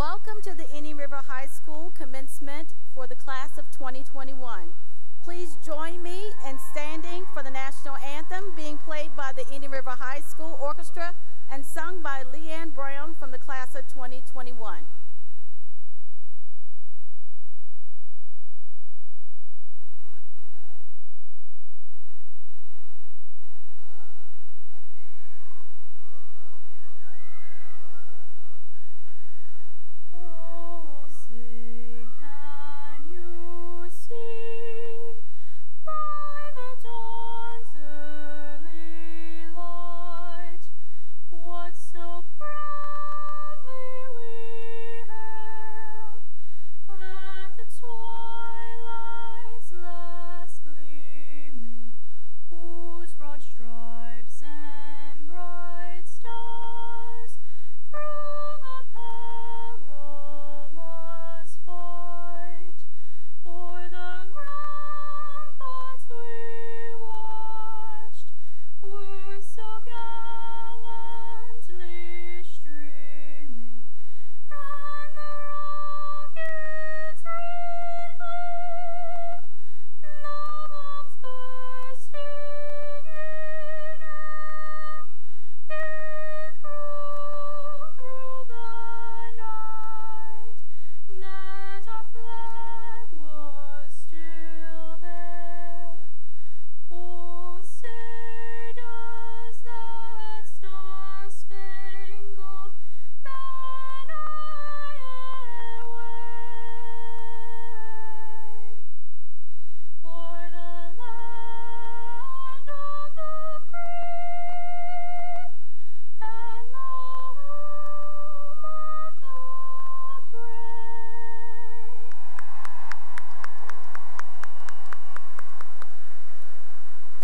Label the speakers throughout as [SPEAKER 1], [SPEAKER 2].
[SPEAKER 1] Welcome to the Indian River High School commencement for the class of 2021. Please join me in standing for the national anthem being played by the Indian River High School Orchestra and sung by Leanne Brown from the class of 2021.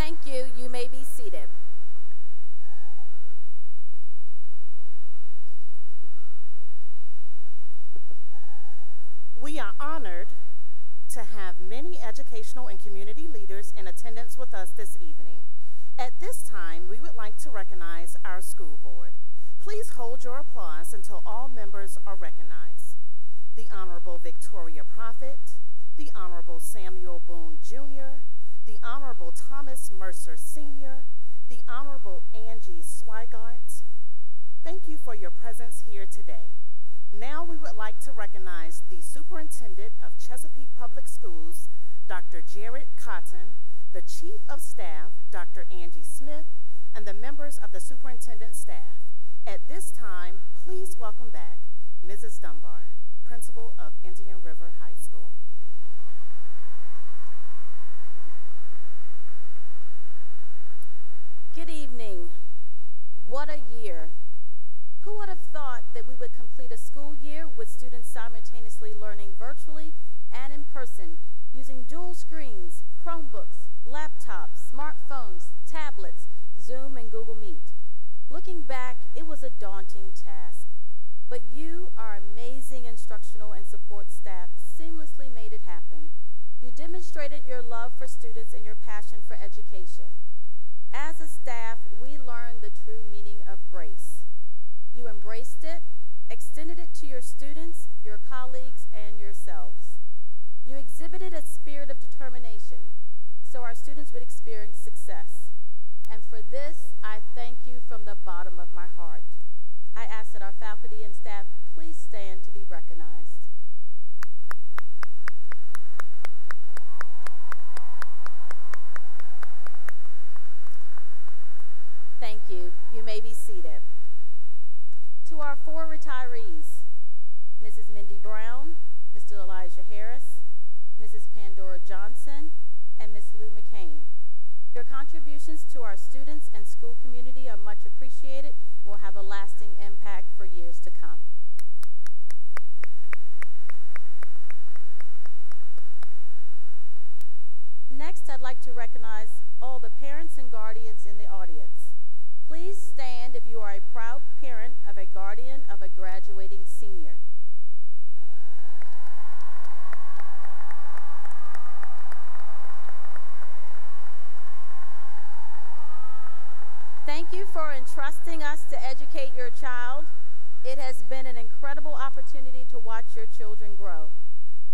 [SPEAKER 1] Thank you. You may be seated.
[SPEAKER 2] We are honored to have many educational and community leaders in attendance with us this evening. At this time, we would like to recognize our school board. Please hold your applause until all members are recognized. The Honorable Victoria Prophet, the Honorable Samuel Boone Jr., the Honorable Thomas Mercer Sr., the Honorable Angie Swigart. Thank you for your presence here today. Now we would like to recognize the Superintendent of Chesapeake Public Schools, Dr. Jared Cotton, the Chief of Staff, Dr. Angie Smith, and the members of the Superintendent's staff. At this time, please welcome back Mrs. Dunbar, Principal of Indian River High School.
[SPEAKER 1] Good evening. What a year. Who would have thought that we would complete a school year with students simultaneously learning virtually and in person using dual screens, Chromebooks, laptops, smartphones, tablets, Zoom, and Google Meet? Looking back, it was a daunting task, but you, our amazing instructional and support staff, seamlessly made it happen. You demonstrated your love for students and your passion for education. As a staff, we learned the true meaning of grace. You embraced it, extended it to your students, your colleagues, and yourselves. You exhibited a spirit of determination so our students would experience success. And for this, I thank you from the bottom of my heart. I ask that our faculty and staff please stand to be recognized. Thank you. You may be seated. To our four retirees, Mrs. Mindy Brown, Mr. Elijah Harris, Mrs. Pandora Johnson, and Ms. Lou McCain. Your contributions to our students and school community are much appreciated and will have a lasting impact for years to come. Next, I'd like to recognize all the parents and guardians in the audience. Please stand if you are a proud parent of a guardian of a graduating senior. Thank you for entrusting us to educate your child. It has been an incredible opportunity to watch your children grow.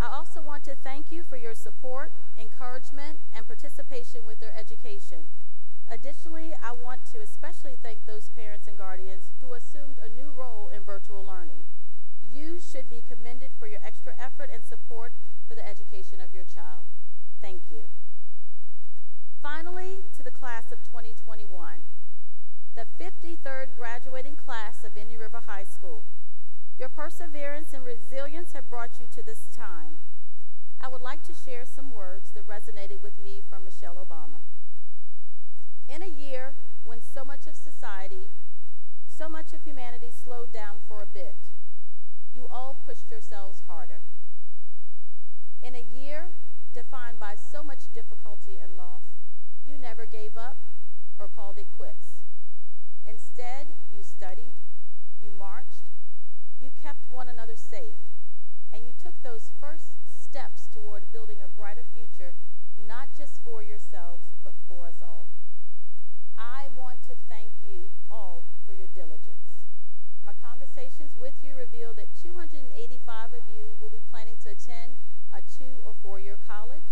[SPEAKER 1] I also want to thank you for your support, encouragement, and participation with their education. Additionally, I want to especially thank those parents and guardians who assumed a new role in virtual learning. You should be commended for your extra effort and support for the education of your child. Thank you. Finally, to the class of 2021, the 53rd graduating class of Indian River High School. Your perseverance and resilience have brought you to this time. I would like to share some words that resonated with me from Michelle Obama. In a year when so much of society, so much of humanity slowed down for a bit, you all pushed yourselves harder. In a year defined by so much difficulty and loss, you never gave up or called it quits. Instead, you studied, you marched, you kept one another safe, and you took those first steps toward building a brighter future, not just for yourselves, but for us all. I want to thank you all for your diligence. My conversations with you reveal that 285 of you will be planning to attend a 2- or 4-year college.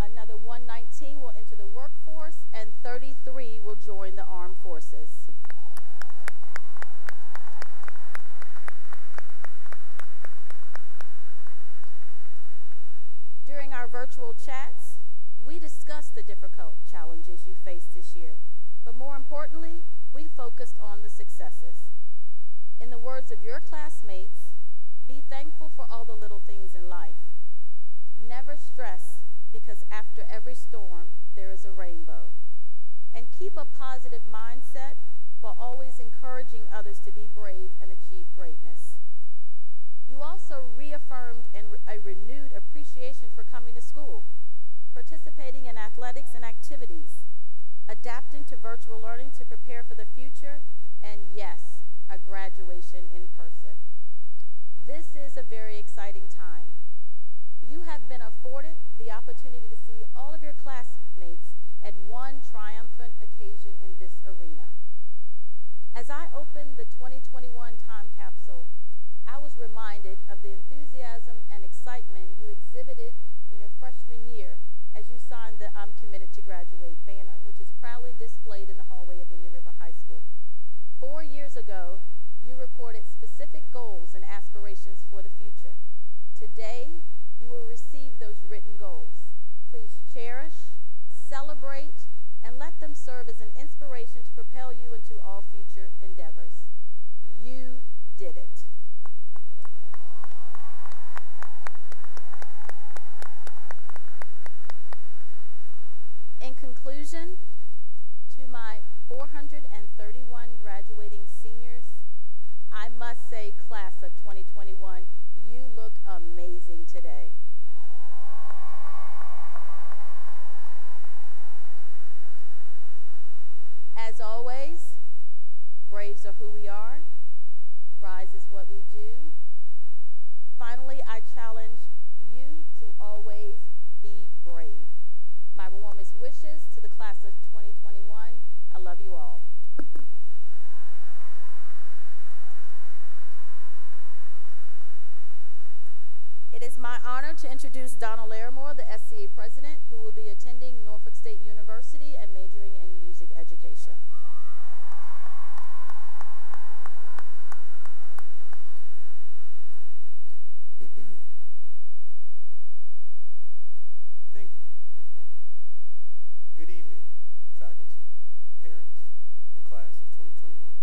[SPEAKER 1] Another 119 will enter the workforce, and 33 will join the armed forces. During our virtual chats, we discussed the difficult challenges you faced this year, but more importantly, we focused on the successes. In the words of your classmates, be thankful for all the little things in life. Never stress, because after every storm, there is a rainbow. And keep a positive mindset while always encouraging others to be brave and achieve greatness. You also reaffirmed a renewed appreciation for coming to school, participating in athletics and activities, adapting to virtual learning to prepare for the future, and yes, a graduation in person. This is a very exciting time. You have been afforded the opportunity to see all of your classmates at one triumphant occasion in this arena. As I opened the 2021 time capsule, I was reminded of the enthusiasm and excitement you exhibited in your freshman year as you signed the I'm Committed to Graduate banner, which is proudly displayed in the hallway of Indian River High School. 4 years ago, you recorded specific goals and aspirations for the future. Today, you will receive those written goals. Please cherish, celebrate, and let them serve as an inspiration to propel you into all future endeavors. You did it. In conclusion, to my 431 graduating seniors, I must say, class of 2021, you look amazing today. As always, braves are who we are. Rise is what we do. Finally, I challenge you to always be brave. My warmest wishes to the class of 2021. I love you all. It is my honor to introduce Donald Larimore, the SCA president, who will be attending Norfolk State University and majoring in music education.
[SPEAKER 3] Thank you, Ms. Dunbar. Good evening, faculty, parents, and class of 2021.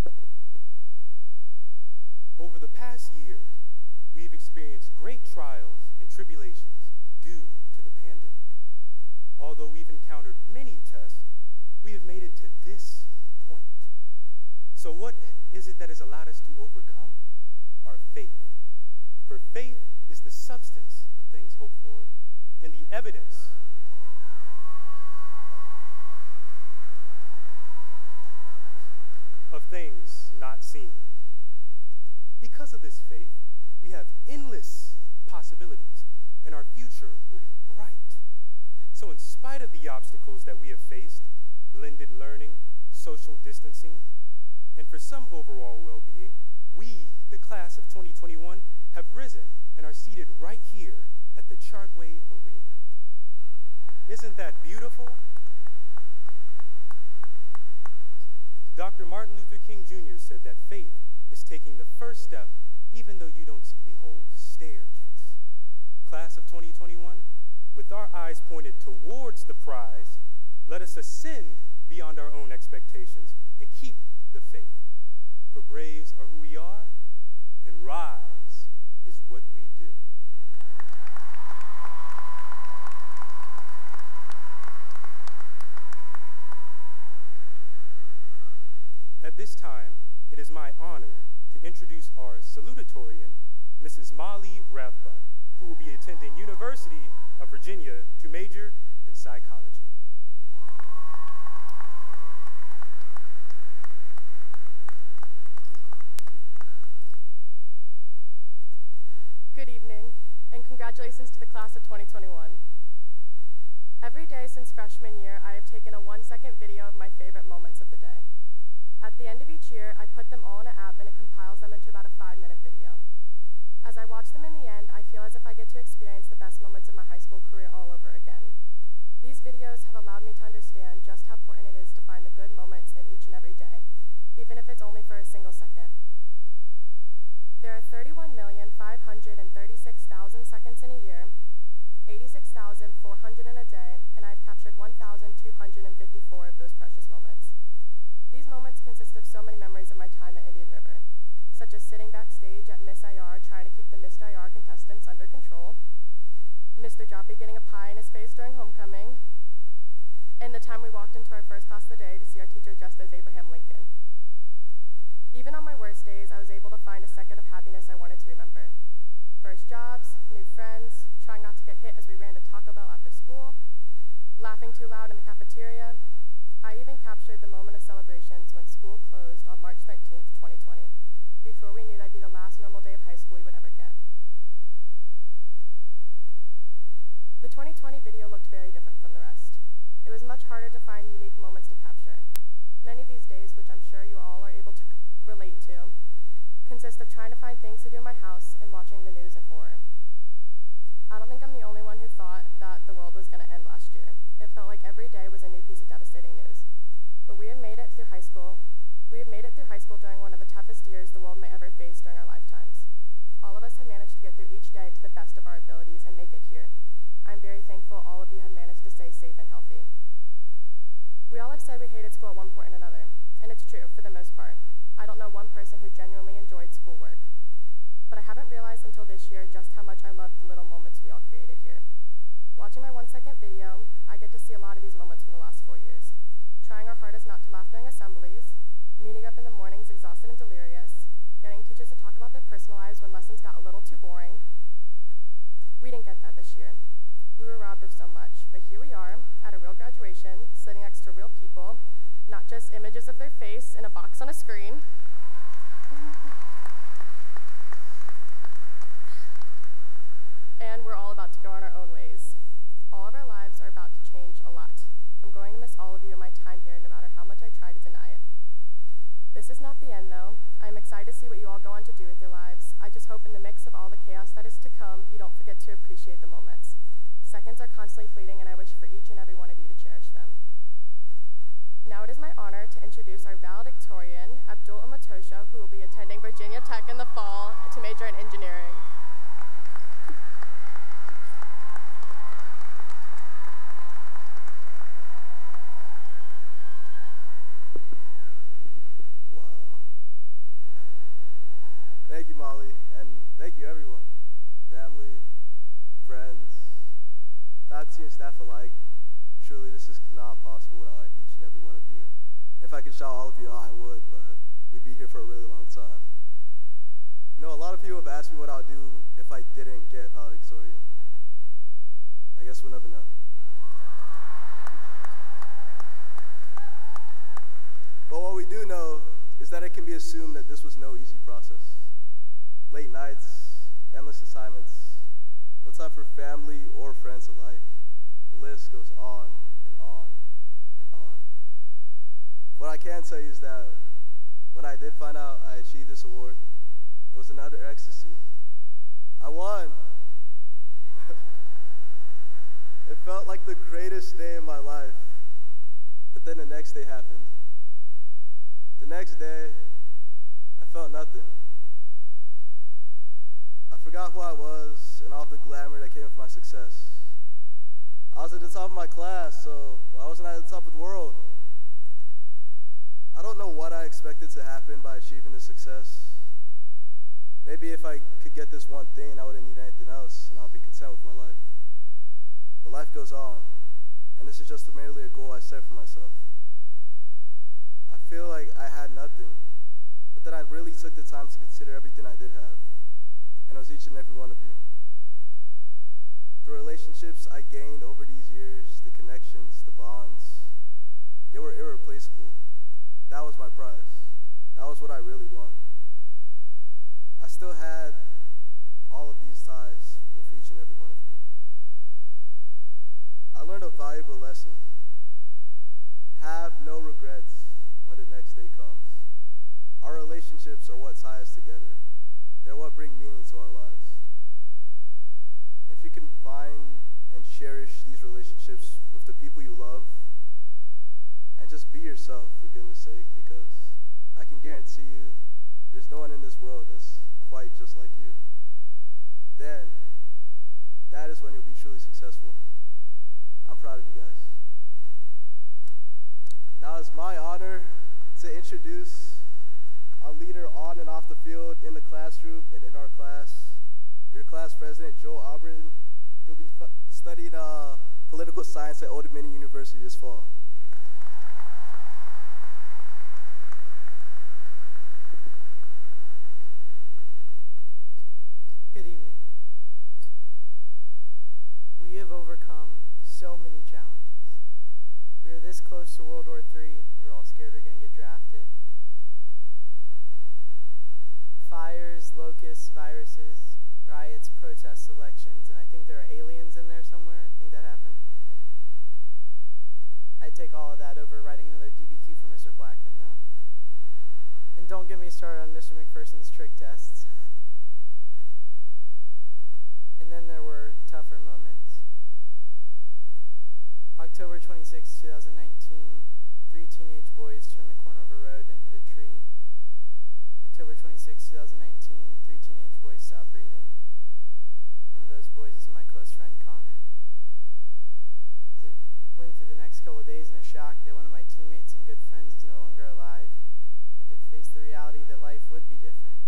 [SPEAKER 3] Over the past year, we have experienced great trials and tribulations due to the pandemic. Although we've encountered many tests, we have made it to this point. So what is it that has allowed us to overcome? Our faith. For faith is the substance of things hoped for and the evidence of things not seen. Because of this faith, we have endless possibilities, and our future will be bright. So in spite of the obstacles that we have faced, blended learning, social distancing, and for some overall well-being, we, the class of 2021, have risen and are seated right here at the Chartway Arena. Isn't that beautiful? Dr. Martin Luther King Jr. said that faith is taking the first step even though you don't see the whole staircase. Class of 2021, with our eyes pointed towards the prize, let us ascend beyond our own expectations and keep the faith. For braves are who we are, and rise is what we do. At this time, it is my honor to introduce our salutatorian, Mrs. Molly Rathbun, who will be attending University of Virginia to major in psychology.
[SPEAKER 4] Good evening, and congratulations to the class of 2021. Every day since freshman year, I have taken a 1-second video of my favorite moments of the day. At the end of each year, I put them all in an app and it compiles them into about a 5-minute video. As I watch them in the end, I feel as if I get to experience the best moments of my high school career all over again. These videos have allowed me to understand just how important it is to find the good moments in each and every day, even if it's only for a single second. There are 31,536,000 seconds in a year, 86,400 in a day, and I've captured 1,254 of those precious moments. These moments consist of so many memories of my time at Indian River, such as sitting backstage at Miss IR trying to keep the Miss IR contestants under control, Mr. Joppy getting a pie in his face during homecoming, and the time we walked into our first class of the day to see our teacher dressed as Abraham Lincoln. Even on my worst days, I was able to find a second of happiness I wanted to remember. First jobs, new friends, trying not to get hit as we ran to Taco Bell after school, laughing too loud in the cafeteria. I even captured the moment of celebrations when school closed on March 13th, 2020, before we knew that'd be the last normal day of high school we would ever get. The 2020 video looked very different from the rest. It was much harder to find unique moments to capture. Many of these days, which I'm sure you all are able to relate to, consist of trying to find things to do in my house and watching the news and horror. I don't think I'm the only one who thought that the world was going to end last year. It felt like every day was a new piece of devastating news. But we have made it through high school. We have made it through high school during one of the toughest years the world may ever face during our lifetimes. All of us have managed to get through each day to the best of our abilities and make it here. I'm very thankful all of you have managed to stay safe and healthy. We all have said we hated school at one point or another, and it's true for the most part. I don't know one person who genuinely enjoyed schoolwork. But I haven't realized until this year just how much I loved the little moments we all created here. Watching my 1-second video, I get to see a lot of these moments from the last 4 years. Trying our hardest not to laugh during assemblies, meeting up in the mornings exhausted and delirious, getting teachers to talk about their personal lives when lessons got a little too boring. We didn't get that this year. We were robbed of so much, but here we are at a real graduation, sitting next to real people, not just images of their face in a box on a screen. And we're all about to go on our own ways. All of our lives are about to change a lot. I'm going to miss all of you and my time here, no matter how much I try to deny it. This is not the end, though. I'm excited to see what you all go on to do with your lives. I just hope in the mix of all the chaos that is to come, you don't forget to appreciate the moments. Seconds are constantly fleeting, and I wish for each and every one of you to cherish them. Now it is my honor to introduce our valedictorian, Abdul Umatosha, who will be attending Virginia Tech in the fall to major in engineering.
[SPEAKER 5] Thank you, Molly, and thank you, everyone. Family, friends, faculty and staff alike. Truly, this is not possible without each and every one of you. If I could shout all of you out, I would, but we'd be here for a really long time. You know, a lot of people have asked me what I would do if I didn't get valedictorian. I guess we'll never know. But what we do know is that it can be assumed that this was no easy process. Late nights, endless assignments, no time for family or friends alike. The list goes on and on and on. What I can tell you is that when I did find out I achieved this award, It was another ecstasy. I won. It felt like the greatest day in my life. But then the next day happened. The next day, I felt nothing. I forgot who I was and all of the glamour that came with my success. I was at the top of my class, so why wasn't I at the top of the world? I don't know what I expected to happen by achieving this success. Maybe if I could get this one thing, I wouldn't need anything else, and I'll be content with my life. But life goes on, and this is just merely a goal I set for myself. I feel like I had nothing, but then I really took the time to consider everything I did have, and it was each and every one of you. The relationships I gained over these years, the connections, the bonds, they were irreplaceable. That was my prize. That was what I really won. I still had all of these ties with each and every one of you. I learned a valuable lesson. Have no regrets when the next day comes. Our relationships are what tie us together. They're what bring meaning to our lives. If you can find and cherish these relationships with the people you love, and just be yourself, for goodness sake, because I can guarantee you there's no one in this world that's quite just like you, then that is when you'll be truly successful. I'm proud of you guys. Now it's my honor to introduce a leader on and off the field, in the classroom and in our class, your class president, Joel Albritton. He'll be studying political science at Old Dominion University this fall.
[SPEAKER 6] Good evening. We have overcome so many challenges. We were this close to World War III. We were all scared we were going to get drafted. Fires, locusts, viruses, riots, protests, elections, and I think there are aliens in there somewhere. I think that happened. I'd take all of that over writing another DBQ for Mr. Blackman, though. And don't get me started on Mr. McPherson's trig tests. And then there were tougher moments. October 26, 2019, 3 teenage boys turned the corner of a road and hit a tree. October 26, 2019, 3 teenage boys stopped breathing. One of those boys is my close friend, Connor. As it went through the next couple of days in a shock that one of my teammates and good friends is no longer alive, I had to face the reality that life would be different.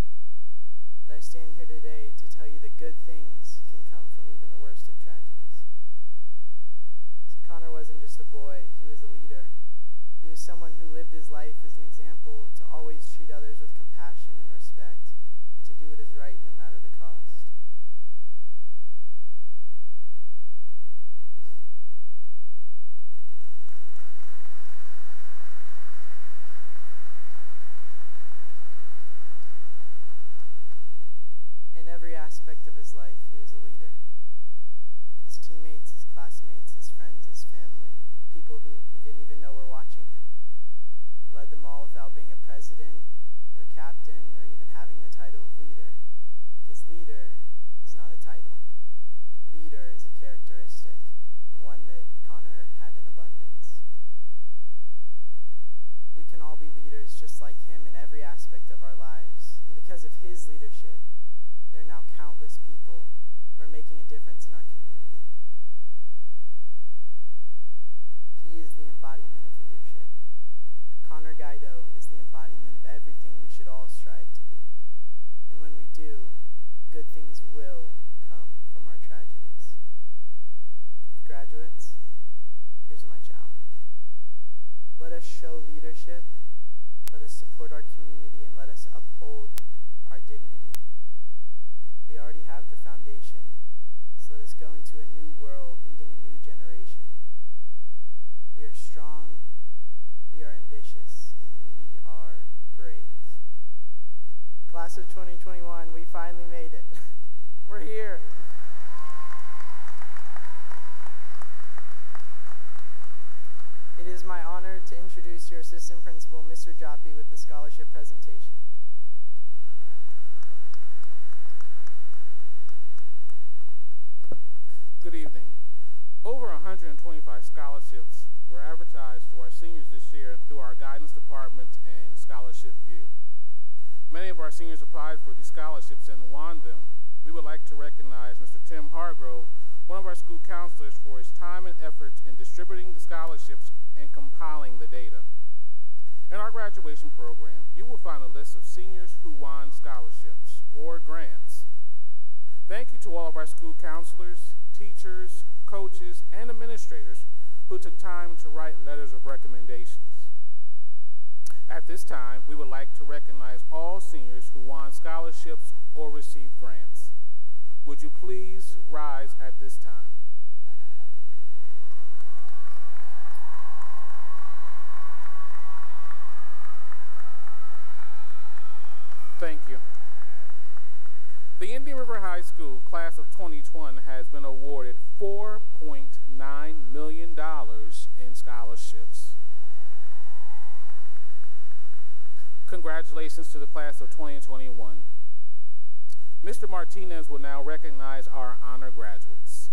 [SPEAKER 6] But I stand here today to tell you that good things can come from even the worst of tragedies. See, Connor wasn't just a boy, he was a leader. He was someone who lived his life as an example to always treat others with compassion and respect, and to do what is right no matter the cost. In every aspect of his life, he was a leader. His teammates, his classmates, his friends, his family, and people who he didn't even know were watching him. He led them all without being a president or a captain or even having the title of leader, because leader is not a title. Leader is a characteristic, and one that Connor had in abundance. We can all be leaders just like him in every aspect of our lives, and because of his leadership, there are now countless people who are making a difference in our community. He is the embodiment of leadership. Connor Guido is the embodiment of everything we should all strive to be. And when we do, good things will come from our tragedies. Graduates, here's my challenge. Let us show leadership, let us support our community, and let us uphold our dignity. We already have the foundation, so let us go into a new world, leading a new generation. We are strong, we are ambitious, and we are brave. Class of 2021, we finally made it. We're here. It is my honor to introduce your assistant principal, Mr. Joppi, with the scholarship presentation.
[SPEAKER 7] Good evening. Over 125 scholarships were advertised to our seniors this year through our guidance department and Scholarship View. Many of our seniors applied for these scholarships and won them. We would like to recognize Mr. Tim Hargrove, one of our school counselors, for his time and efforts in distributing the scholarships and compiling the data. In our graduation program, you will find a list of seniors who won scholarships or grants. Thank you to all of our school counselors, teachers, coaches, and administrators who took time to write letters of recommendations. At this time, we would like to recognize all seniors who won scholarships or received grants. Would you please rise at this time? Thank you. The Indian River High School class of 2020 has been awarded $4.9 million in scholarships. Congratulations to the class of 2021. Mr. Martinez will now recognize our honor graduates.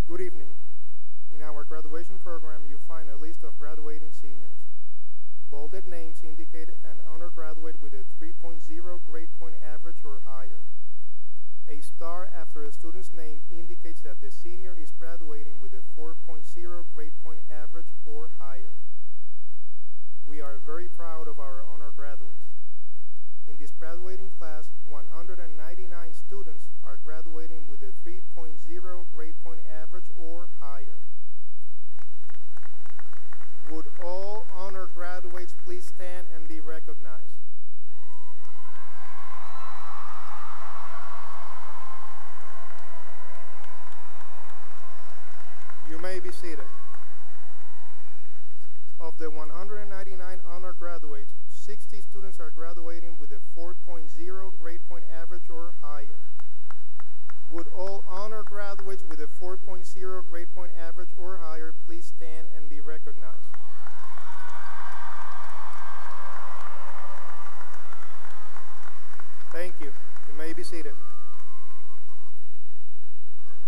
[SPEAKER 8] Good evening. In our graduation program, you find a list of graduating seniors. Bolded names indicate an honor graduate with a 3.0 grade point average or higher. A star after a student's name indicates that the senior is graduating with a 4.0 grade point average or higher. We are very proud of our honor graduates. In this graduating class, 199 students are graduating with a 3.0 grade point average or higher. Would all honor graduates please stand and be recognized? You may be seated. Of the 199 honor graduates, 60 students are graduating with a 4.0 grade point average or higher. Would all honor graduates with a 4.0 grade point average or higher please stand and be recognized? Thank you. You may be seated.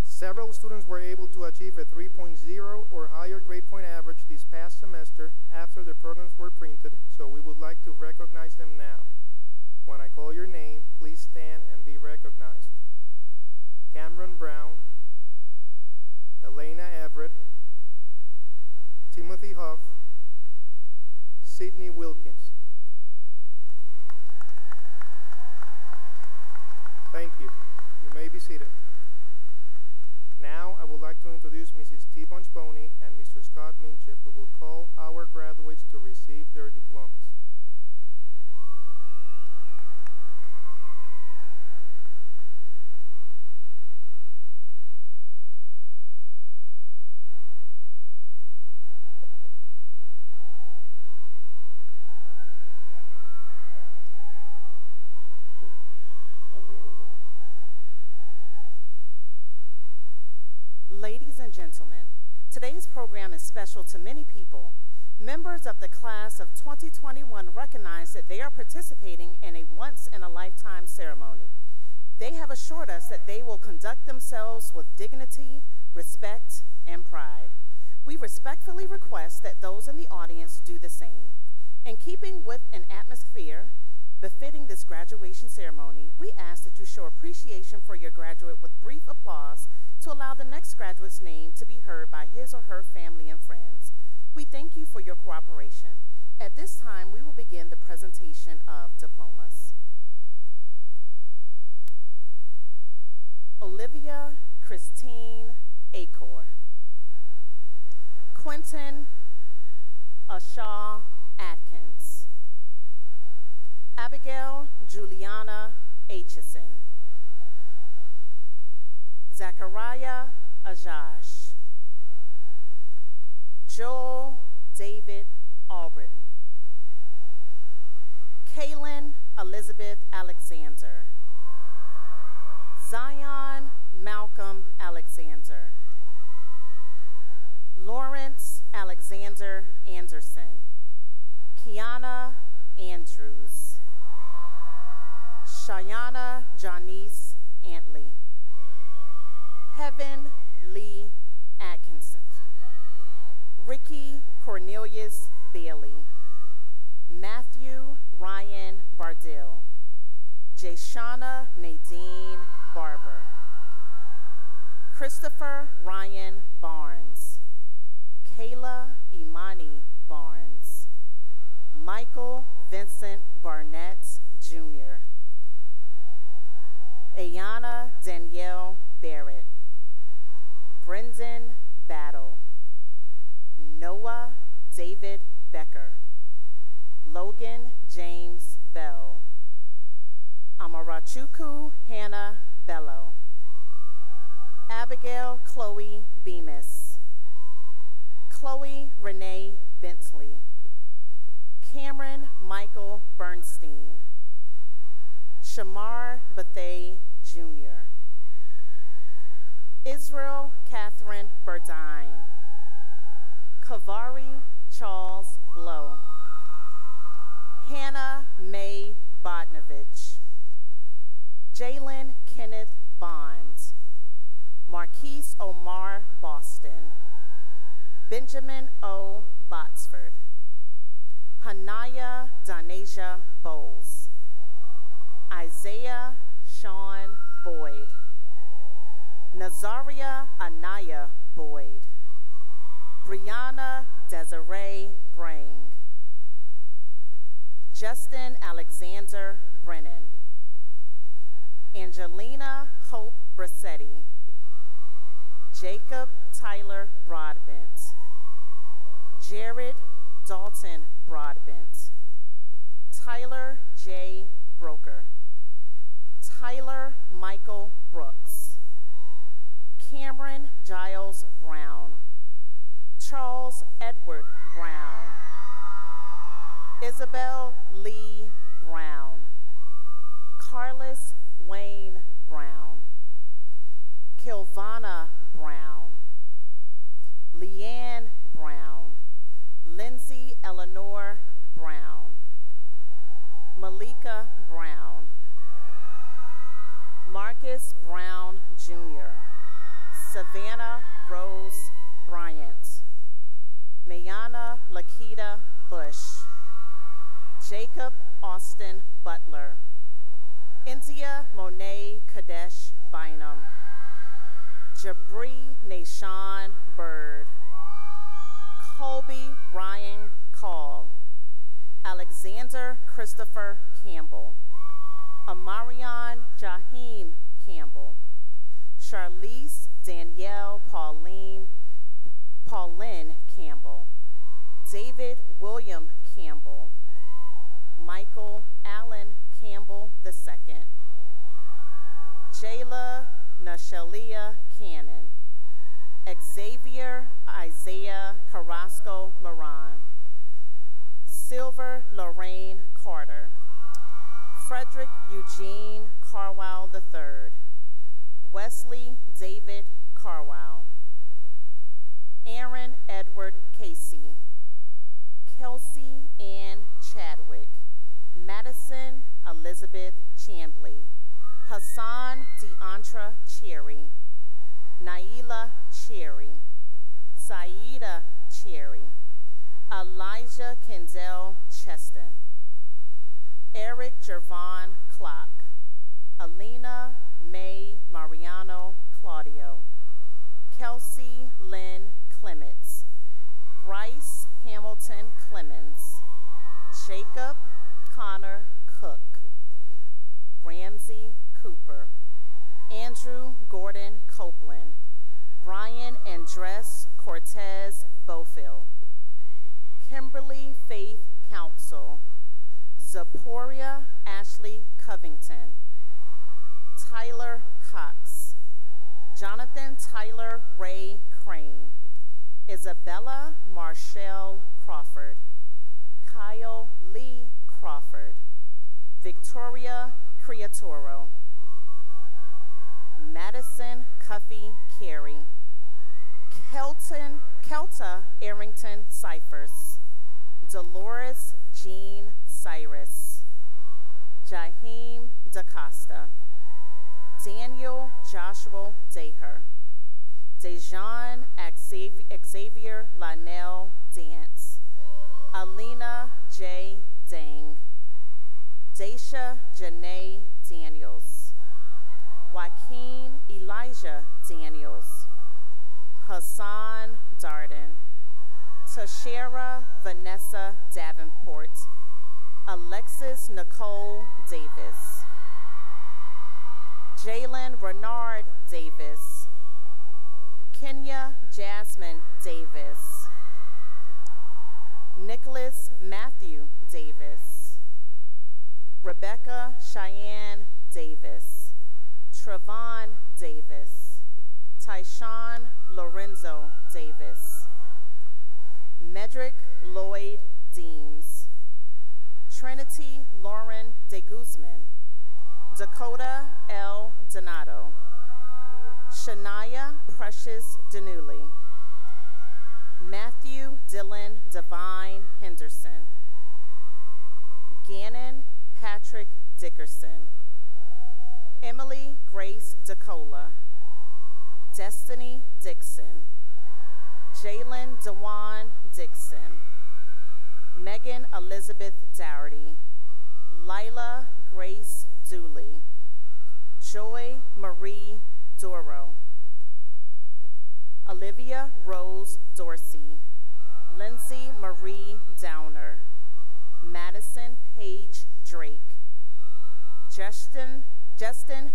[SPEAKER 8] Several students were able to achieve a 3.0 or higher grade point average this past semester after the programs were printed, so we would like to recognize them now. When I call your name, please stand and be recognized. Cameron Brown, Elena Everett, Timothy Huff, Sydney Wilkins. Thank you. You may be seated. Now I would like to introduce Mrs. T. Bunchboney and Mr. Scott Minchev, who will call our graduates to receive their diplomas.
[SPEAKER 2] Ladies and gentlemen, today's program is special to many people. Members of the class of 2021 recognize that they are participating in a once-in-a-lifetime ceremony. They have assured us that they will conduct themselves with dignity, respect, and pride. We respectfully request that those in the audience do the same. In keeping with an atmosphere befitting this graduation ceremony, we ask that you show appreciation for your graduate with brief applause to allow the next graduate's name to be heard by his or her family and friends. We thank you for your cooperation. At this time, we will begin the presentation of diplomas. Olivia Christine Acor. Quentin Ashaw Atkins. Abigail Juliana Aitchison. Zachariah Ajash. Joel David Albritton. Kaylin Elizabeth Alexander. Zion Malcolm Alexander. Lawrence Alexander Anderson. Kiana Andrews. Shayana Janice Antley. Heaven Lee Atkinson. Ricky Cornelius Bailey. Matthew Ryan Bardell. Jayshana Nadine Barber. Christopher Ryan Barnes. Kayla Imani Barnes. Michael Vincent Barnett Jr. Ayana Danielle Barrett. Brendan Battle. Noah David Becker. Logan James Bell. Amarachuku Hannah Bello. Abigail Chloe Bemis. Chloe Renee Bentley. Cameron Michael Bernstein. Shamar Bethay Jr. Israel Catherine Burdine. Kavari Charles Blow. Hannah Mae Bodnovich. Jalen Kenneth Bond. Marquise Omar Boston. Benjamin O. Botsford. Hanaya Donasia Bowles. Isaiah Sean Boyd. Nazaria Anaya Boyd. Brianna Desiree Brang. Justin Alexander Brennan. Angelina Hope Brassetti. Jacob Tyler Broadbent. Jared Dalton Broadbent. Tyler J. Broker. Tyler Michael Brooks. Cameron Giles Brown. Charles Edward Brown. Isabel Lee Brown. Carlos Wayne Brown. Kilvana Brown. Leanne Brown. Lindsay Eleanor Brown. Malika Brown. Marcus Brown Jr. Savannah Rose Bryant. Mayana Lakita Bush. Jacob Austin Butler. India Monet Kadesh Bynum. Jabri Nashawn Bird. Colby Ryan Call. Alexander Christopher Campbell. Amarion Jaheim Campbell. Charlize Danielle Pauline Campbell. David William Campbell. Michael Allen Campbell II. Jayla Nashalia Cannon. Xavier Isaiah Carrasco Moran. Silver Lorraine Carter. Frederick Eugene Carwell III. Wesley David Carwell. Aaron Edward Casey. Kelsey Ann Chadwick. Madison Elizabeth Chambly. Hassan Deantra Cherry. Naila Cherry. Saida Cherry. Elijah Kendall Cheston. Eric Jervon Clock. Alina May Mariano Claudio. Kelsey Lynn Clements. Bryce Hamilton Clemens. Jacob Connor Cook. Ramsey Cooper. Andrew Gordon Copeland. Brian Andres Cortez Bofill. Kimberly Faith Council. Zaporia Ashley Covington. Tyler Cox. Jonathan Tyler Ray Crane. Isabella Marshall Crawford. Kyle Lee Crawford. Victoria Criatoro. Madison Cuffy Carey. Kelta Arrington Cyphers. Dolores Jean Cyrus. Jaheim DaCosta, Daniel Joshua Daher, Dejan Xavier Lionel Dance, Alina J. Dang, Daisha Janae Daniels, Joaquin Elijah Daniels, Hassan Darden, Tashera Vanessa Davenport, Alexis Nicole Davis, Jalen Renard Davis, Kenya Jasmine Davis, Nicholas Matthew Davis, Rebecca Cheyenne Davis, Trevon Davis, Tyshawn Lorenzo Davis, Medrick Lloyd Deems, Trinity Lauren De Guzman, Dakota L. Donato, Shania Precious Denuli, Matthew Dylan Devine Henderson, Gannon Patrick Dickerson, Emily Grace DeCola, Destiny Dixon, Jalen DeJuan Dixon, Megan Elizabeth Dougherty, Lila Grace Dooley, Joy Marie Doro, Olivia Rose Dorsey, Lindsay Marie Downer, Madison Paige Drake, Justin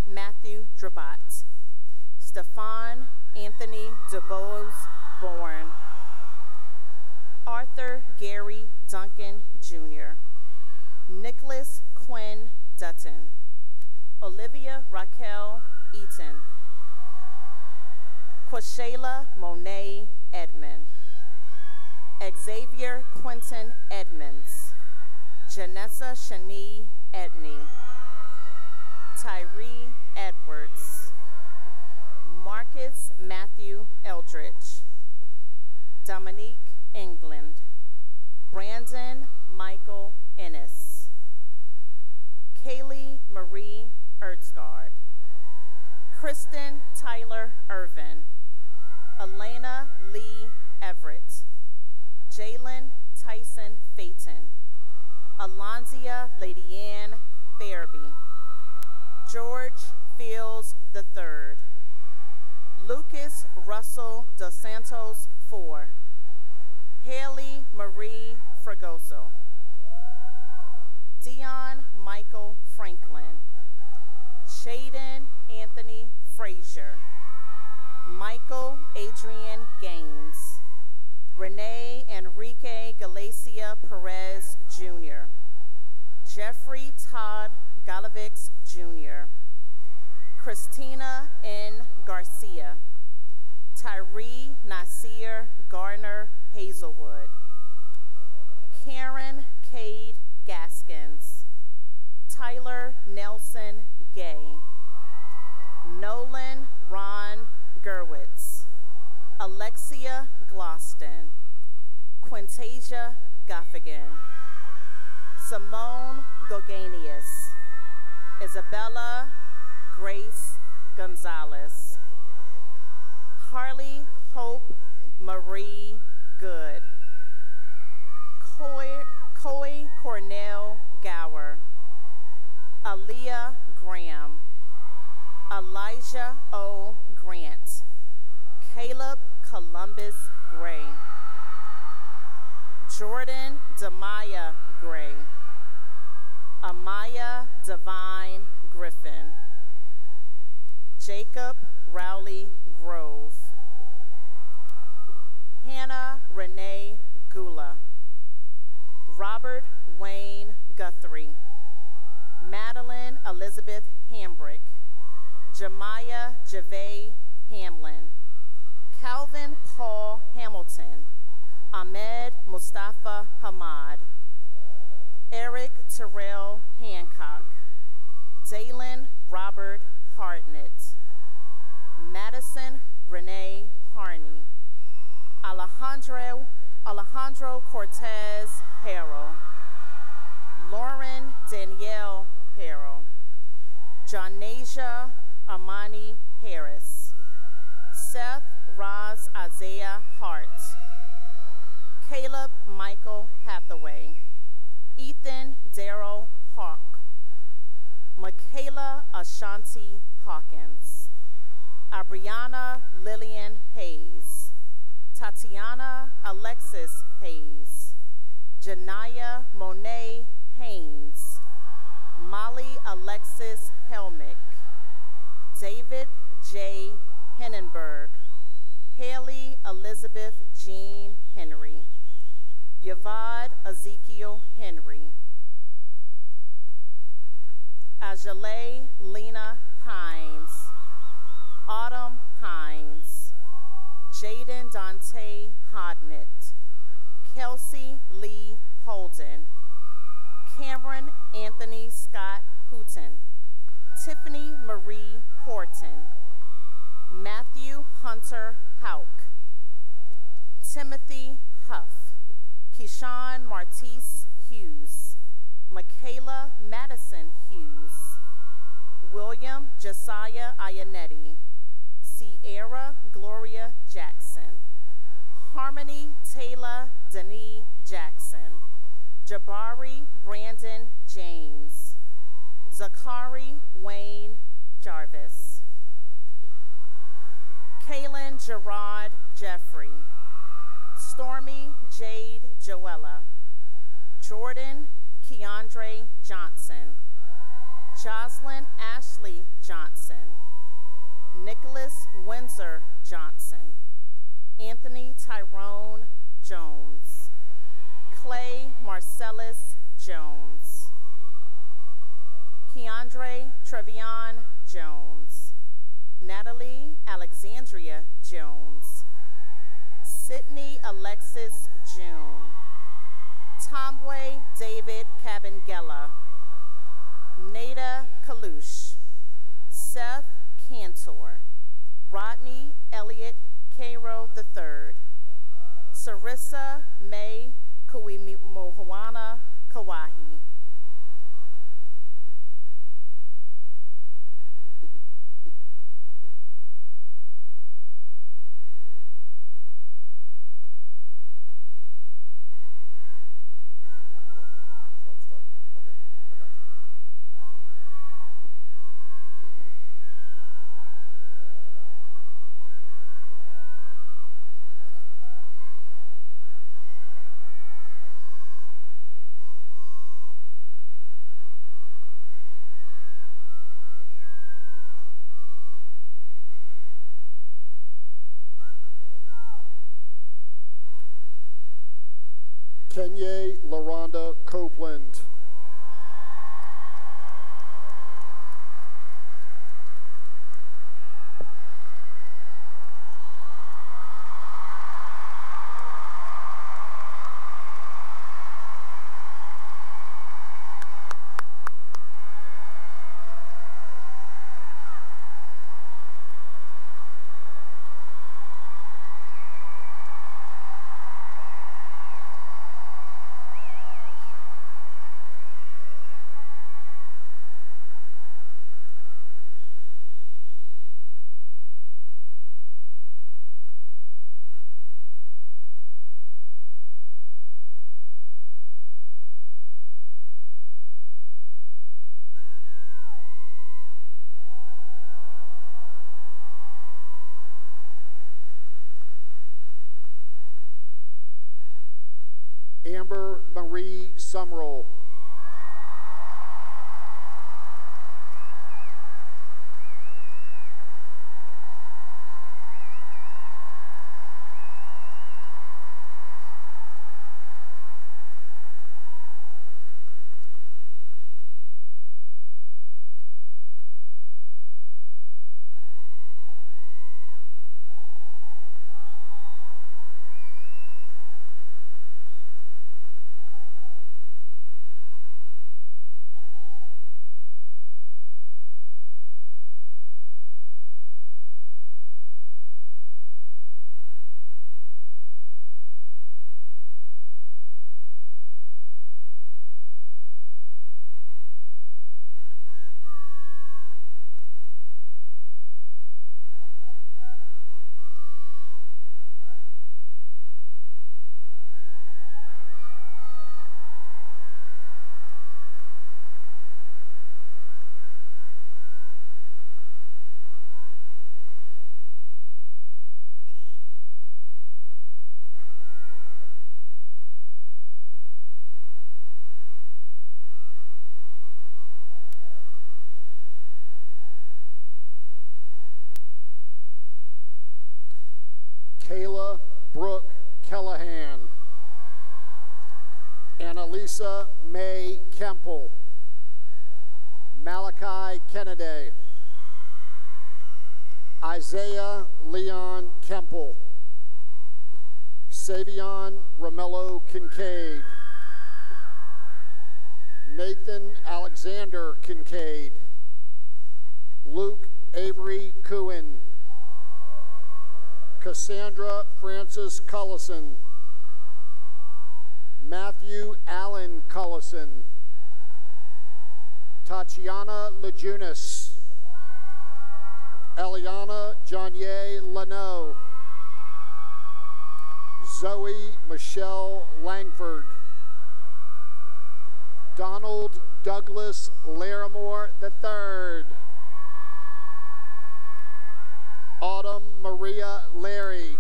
[SPEAKER 2] Matthew Drabat, Stefan Anthony DeBose Bourne, Arthur Gary Duncan Jr., Nicholas Quinn Dutton, Olivia Raquel Eaton, Quashayla Monet Edmond, Xavier Quentin Edmonds, Janessa Shani Edney, Tyree Edwards, Marcus Matthew Eldridge, Dominique England, Brandon Michael Ennis, Kaylee Marie Ertzgard, Kristen Tyler Irvin, Elena Lee Everett, Jalen Tyson Phaeton, Alonzia Lady Ann Fairby, George Fields III, Lucas Russell Dos Santos IV, Haley Marie Fragoso, Dion Michael Franklin, Shaden Anthony Frazier, Michael Adrian Gaines, Renee Enrique Galicia Perez Jr., Jeffrey Todd Galavix Jr., Christina N. Garcia, Tyree Nasir Garner Hazelwood, Karen Cade Gaskins, Tyler Nelson Gay, Nolan Ron Gerwitz, Alexia Gloston, Quintasia Gaffigan, Simone Goganius, Isabella Grace Gonzalez, Harley Hope Marie Good, Coy Cornell Gower, Aaliyah Graham, Elijah O. Grant, Caleb Columbus Gray, Jordan Demaya Gray, Amaya Divine Griffin, Jacob Rowley Grove, Hannah Renee Gula, Robert Wayne Guthrie, Madeline Elizabeth Hambrick, Jemiah Javay Hamlin, Calvin Paul Hamilton, Ahmed Mustafa Hamad, Eric Terrell Hancock, Dalen Robert Hardnett, Madison Renee Harney, Alejandro Cortez Harrell, Lauren Danielle Harrell, Asia Amani Harris, Seth Roz Isaiah Hart, Caleb Michael Hathaway, Ethan Darrell Hawk, Michaela Ashanti Hawkins, Abriana Lillian Hayes, Tatiana Alexis Hayes, Janaya Monet Haynes, Molly Alexis Helmick, David J. Hennenberg, Haley Elizabeth Jean Henry, Yavad Ezekiel Henry, Ajale Lena Hines, Autumn Hines, Jaden Dante Hodnett, Kelsey Lee Holden, Cameron Anthony Scott Hooten, Tiffany Marie Horton, Matthew Hunter Hauk, Timothy Huff, Keyshawn Martise Hughes, Michaela Madison Hughes, William Josiah Ianetti, Sierra Gloria Jackson, Harmony Taylor Denise Jackson, Jabari Brandon James, Zakari Wayne Jarvis, Kaylin Gerard Jeffrey, Stormy Jade Joella, Jordan Keandre Johnson, Jocelyn Ashley Johnson, Nicholas Windsor Johnson, Anthony Tyrone Jones, Clay Marcellus Jones, Keandre Trevion Jones, Natalie Alexandria Jones, Sydney Alexis June, Tomway David Cabangella, Nada Kalush, Seth Cantor, Rodney Elliott Cairo III, Sarissa May Kuimohuana Kawahi.
[SPEAKER 9] Kenye LaRonda Copeland. Lisa May Kemple. Malachi Kennedy. Isaiah Leon Kemple. Savion Romello Kincaid. Nathan Alexander Kincaid. Luke Avery Cooin. Cassandra Francis Cullison. Matthew Allen Cullison. Tatiana Lejunas. Eliana Jonier Leno. Zoe Michelle Langford. Donald Douglas Larimore III. Autumn Maria Larry.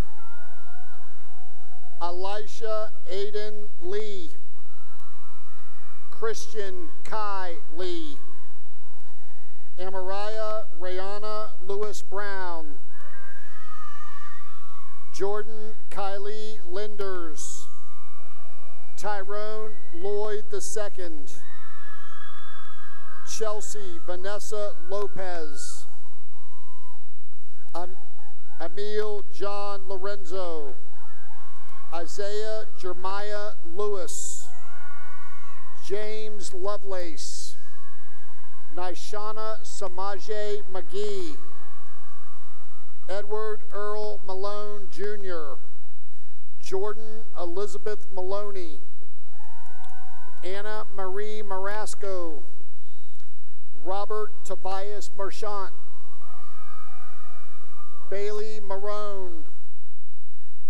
[SPEAKER 9] Elisha Aiden Lee. Christian Kai Lee. Amariah Rayana Lewis Brown. Jordan Kylie Linders. Tyrone Lloyd II. Chelsea Vanessa Lopez. Emil John Lorenzo. Isaiah Jeremiah Lewis. James Lovelace. Nishana Samaje McGee. Edward Earl Malone Jr. Jordan Elizabeth Maloney. Anna Marie Marasco. Robert Tobias Marchant. Bailey Marone.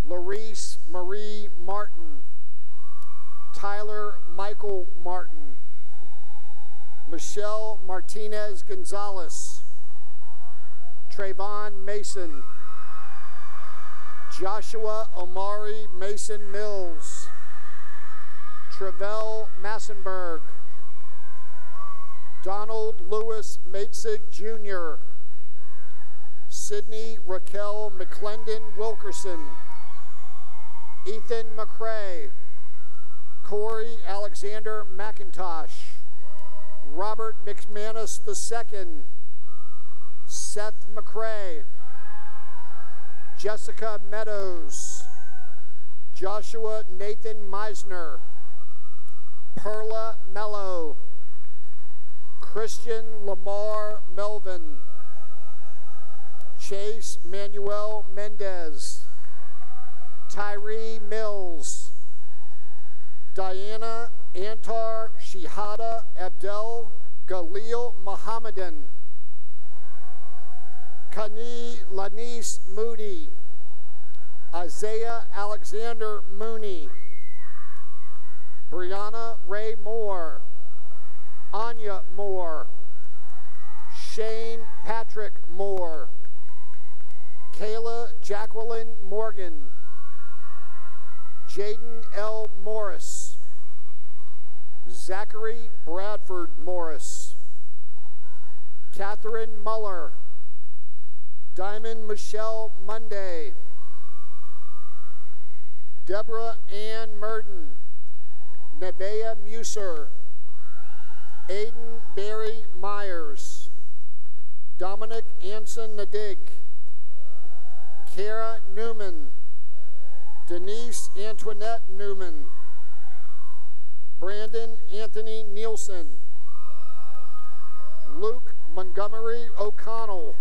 [SPEAKER 9] Larice Marie Martin. Tyler Michael Martin. Michelle Martinez Gonzalez. Trayvon Mason. Joshua Omari Mason Mills. Travell Massenberg. Donald Lewis Matzig Jr. Sydney Raquel McClendon Wilkerson. Ethan McCrae. Corey Alexander McIntosh. Robert McManus II. Seth McCrae. Jessica Meadows. Joshua Nathan Meisner. Perla Mello. Christian Lamar Melvin. Chase Manuel Mendez. Tyree Mills. Diana Antar Shihada Abdel Galil Mohammedan. Kani Lanice Moody. Isaiah Alexander Mooney. Brianna Ray Moore. Anya Moore. Shane Patrick Moore. Kayla Jacqueline Morgan. Jaden L. Morris. Zachary Bradford Morris. Catherine Muller. Diamond Michelle Monday. Deborah Ann Murden. Nevaeh Muser. Aiden Barry Myers. Dominic Anson Nadig. Kara Newman. Denise Antoinette Newman. Brandon Anthony Nielsen. Luke Montgomery O'Connell.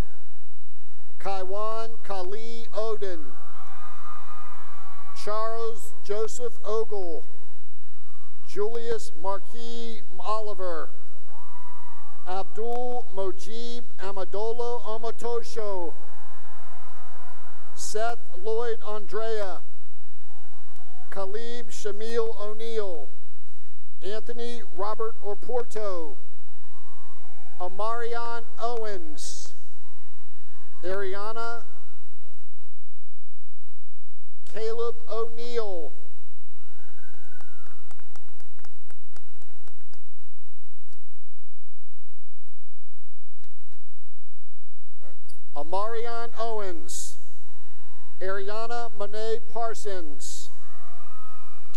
[SPEAKER 9] Kaiwan Kali Odin. Charles Joseph Ogle. Julius Marquis Oliver. Abdul Mojib Amadolo Omotosho. Seth Lloyd Andrea. Khalib Shamil O'Neill. Anthony Robert Orporto. Amarion Owens. Ariana Caleb O'Neill. Amarion Owens. Ariana Monet Parsons.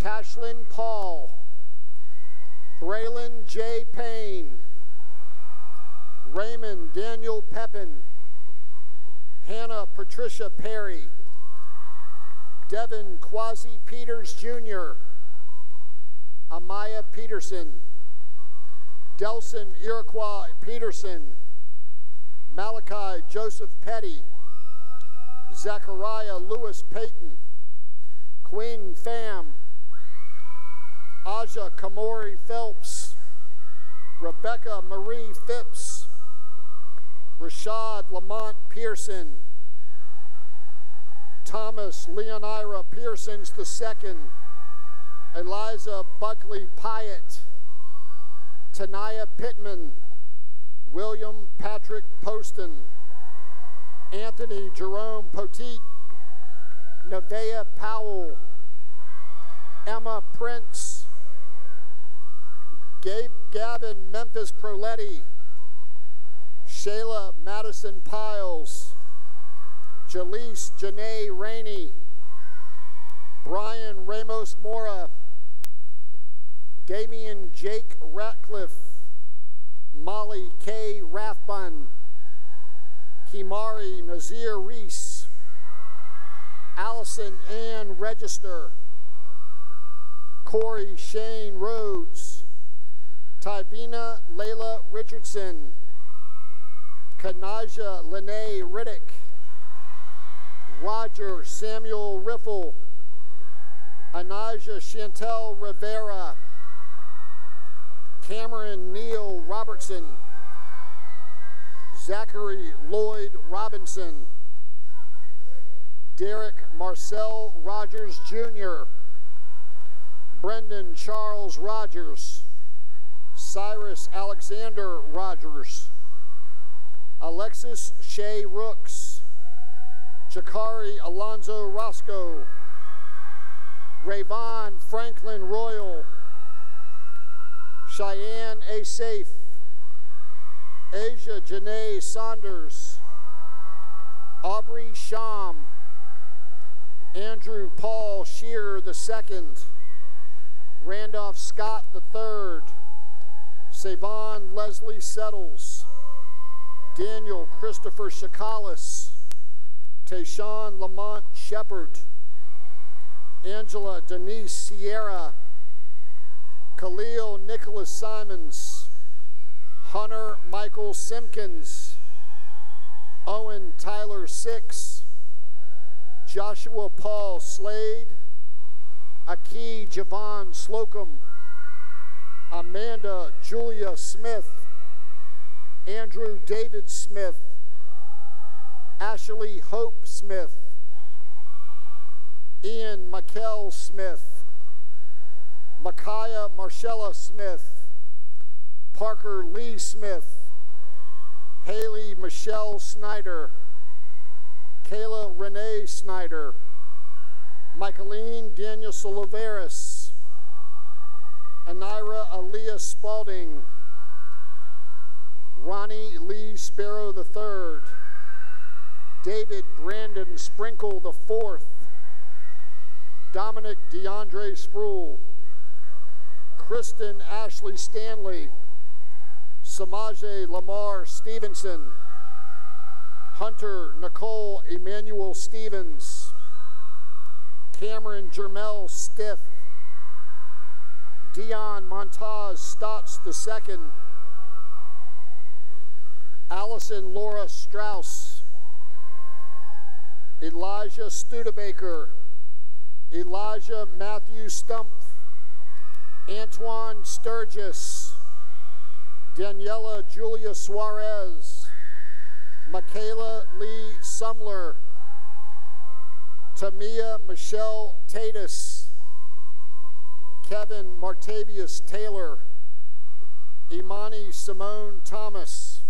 [SPEAKER 9] Cashlyn Paul. Braylon J. Payne, Raymond Daniel Pepin, Hannah Patricia Perry, Devin Quasi Peters Jr., Amaya Peterson, Delson Iroquois Peterson, Malachi Joseph Petty, Zachariah Lewis Payton, Queen Pham, Aja Kamori Phelps, Rebecca Marie Phipps, Rashad Lamont Pearson, Thomas Leonira Pearsons II, Eliza Buckley Pyatt, Tanaya Pittman, William Patrick Poston, Anthony Jerome Poteet, Nevaeh Powell, Emma Prince, Gavin Memphis Proletti, Shayla Madison Piles, Jaleese Janae Rainey, Brian Ramos Mora, Damian Jake Ratcliffe, Molly K. Rathbun, Kimari Nazir Reese, Allison Ann Register, Corey Shane Rhodes, Tyvina Layla Richardson, Kanaja Lene Riddick, Roger Samuel Riffle, Anaja Chantel Rivera, Cameron Neal Robertson, Zachary Lloyd Robinson, Derek Marcel Rogers Jr., Brendan Charles Rogers, Cyrus Alexander Rogers, Alexis Shea Rooks, Jakari Alonzo Roscoe, Rayvon Franklin Royal, Cheyenne A. Safe, Asia Janae Saunders, Aubrey Sham, Andrew Paul Shearer II, Randolph Scott III, Savon Leslie Settles, Daniel Christopher Chikalis, Tayshawn Lamont Shepard, Angela Denise Sierra, Khalil Nicholas Simons, Hunter Michael Simpkins, Owen Tyler Six, Joshua Paul Slade, Aki Javon Slocum, Amanda Julia Smith, Andrew David Smith, Ashley Hope Smith, Ian Mikel Smith, Micaiah Marcella Smith, Parker Lee Smith, Haley Michelle Snyder, Kayla Renee Snyder, Michaeline Daniel Soliveris, Anira Aaliyah Spalding, Ronnie Lee Sparrow III, David Brandon Sprinkle IV, Dominic DeAndre Sproul, Kristen Ashley Stanley, Samaje Lamar Stevenson, Hunter Nicole Emmanuel Stevens, Cameron Jermel Stiff, Dion Montaz Stotts II, Allison Laura Strauss, Elijah Studebaker, Elijah Matthew Stumpf, Antoine Sturgis, Daniela Julia Suarez, Michaela Lee Sumler, Tamia Michelle Tatus, Kevin Martavius Taylor, Imani Simone Thomas,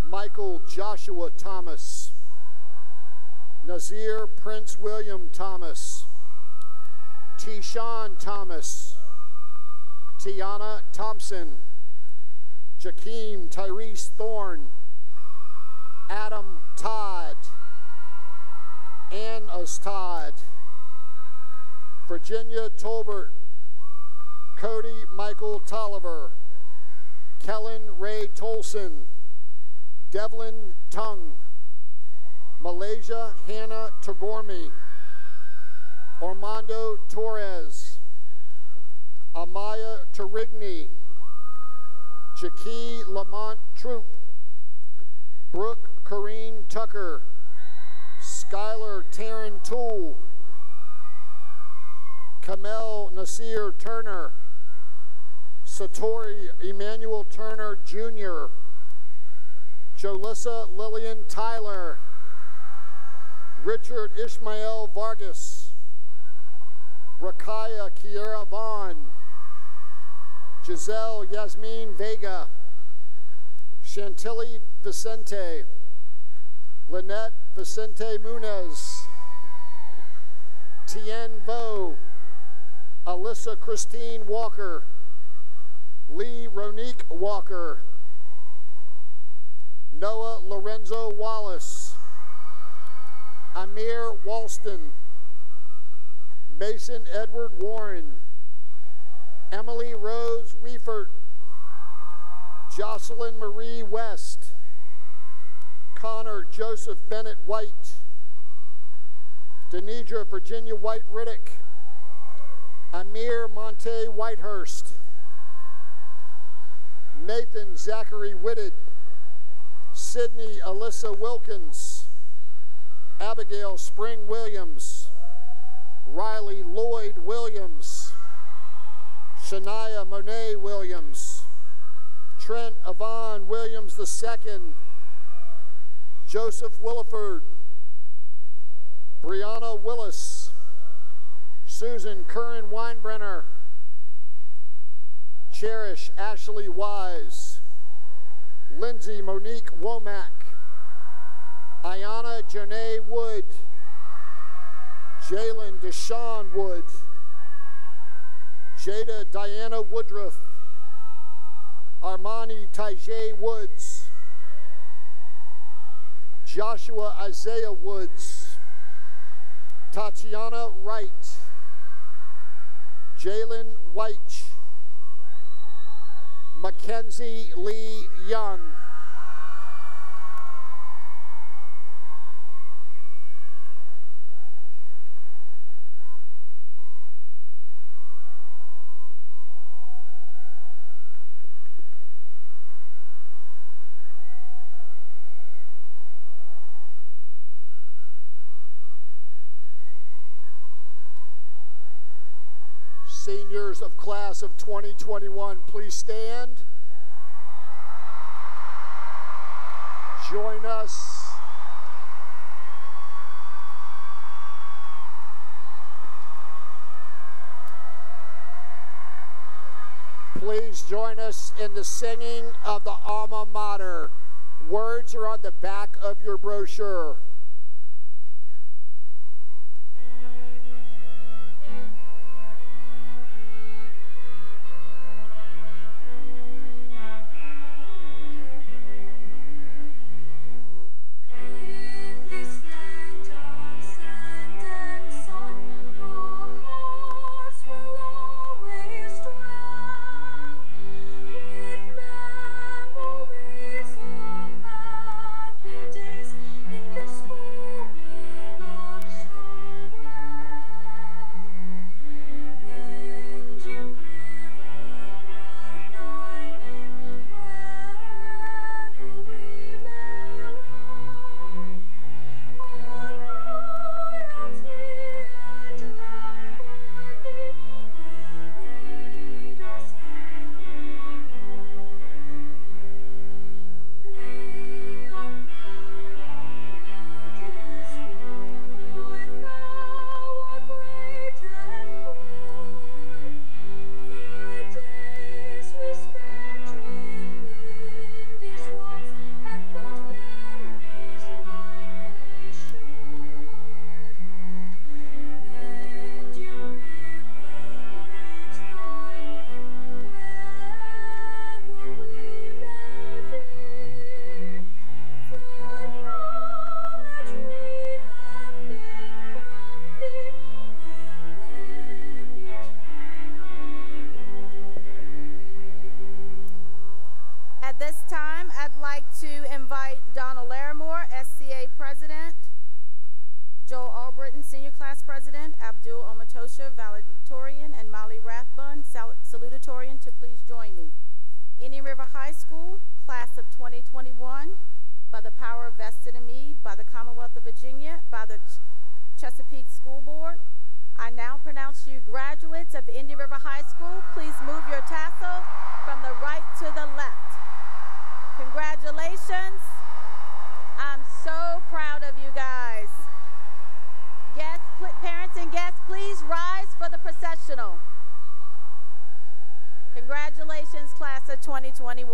[SPEAKER 9] Michael Joshua Thomas, Nazir Prince William Thomas, Tishawn Thomas, Tiana Thompson, Jakeem Tyrese Thorne, Adam Todd, Ann Todd, Virginia Tolbert, Cody Michael Tolliver, Kellen Ray Tolson, Devlin Tung, Malaysia Hannah Tagormi, Armando Torres, Amaya Tarigny, Jackie Lamont Troop, Brooke Corrine Tucker, Skylar Taryn Toole, Kamel Nasir Turner, Satori Emmanuel Turner Jr., Jolissa Lillian Tyler, Richard Ishmael Vargas, Rakaya Kiera Vaughn, Giselle Yasmin Vega, Chantilly Vicente, Lynette Vicente Munez, Tien Vo, Alyssa Christine Walker, Lee Ronique Walker, Noah Lorenzo Wallace, Amir Walston, Mason Edward Warren, Emily Rose Weifert, Jocelyn Marie West, Connor Joseph Bennett White, Denidra Virginia White Riddick, Amir Monte Whitehurst, Nathan Zachary Whitted, Sydney Alyssa Wilkins, Abigail Spring Williams, Riley Lloyd Williams, Shania Monet Williams, Trent Yvonne Williams II, Joseph Williford, Brianna Willis, Susan Curran Weinbrenner, Cherish Ashley Wise, Lindsay Monique Womack, Ayana Janae Wood, Jalen Deshaun Wood, Jada Diana Woodruff, Armani Tajay Woods, Joshua Isaiah Woods, Tatiana Wright, Jalen White, Mackenzie Lee Young. Seniors of class of 2021, please stand. Join us. Please join us in the singing of the alma mater. Words are on the back of your brochure.
[SPEAKER 10] Days in this
[SPEAKER 1] like to invite Donald Larimore, SCA President, Joel Albritton, Senior Class President, Abdul Omatosha, valedictorian, and Molly Rathbun, salutatorian, to please join me. Indian River High School, Class of 2021, by the power vested in me by the Commonwealth of Virginia, by the Chesapeake School Board, I now pronounce you graduates of Indian River High School. Please move your tassel from the right to the left. Congratulations. I'm so proud of you guys. Guests, parents and guests, please rise for the processional. Congratulations, class of 2021.